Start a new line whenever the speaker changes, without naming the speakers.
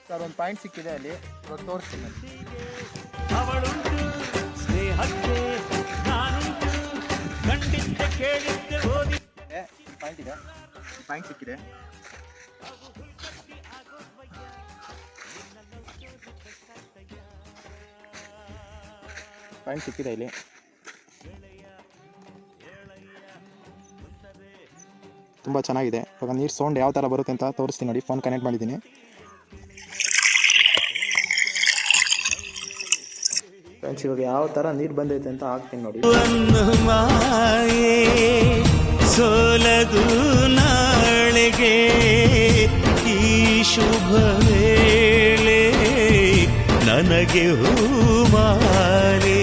Sir ಒಂದು point ಸಿಕ್ಕಿದೆ ಅಲ್ಲಿ, ಇವಾಗ ತೋರಿಸ್ತೀನಿ. ಪಾಯಿಂಟ್ ಇದೆ, ಪಾಯಿಂಟ್ ಸಿಕ್ಕಿದೆ. ಪಾಯಿಂಟ್ ಸಿಕ್ಕಿದೆ ಇಲ್ಲಿ. ತುಂಬ ಚೆನ್ನಾಗಿದೆ. ಇವಾಗ ನೀರು ಸೌಂಡ್ ಯಾವ ಥರ ಬರುತ್ತೆ ಅಂತ ತೋರಿಸ್ತೀನಿ ನೋಡಿ. ಫೋನ್ ಕನೆಕ್ಟ್ ಮಾಡಿದ್ದೀನಿ. ಫ್ರೆಂಡ್ಸ್, ಇವಾಗ ಯಾವ ಥರ ನೀರು ಬಂದೈತೆ ಅಂತ ಹಾಕ್ತೀನಿ ನೋಡಿ.
ಸೋಲದು ನಾಳೆಗೆ ಈ ಶುಭ ವೇಳೆ ನನಗೆ ಹೂಮಾಲೆ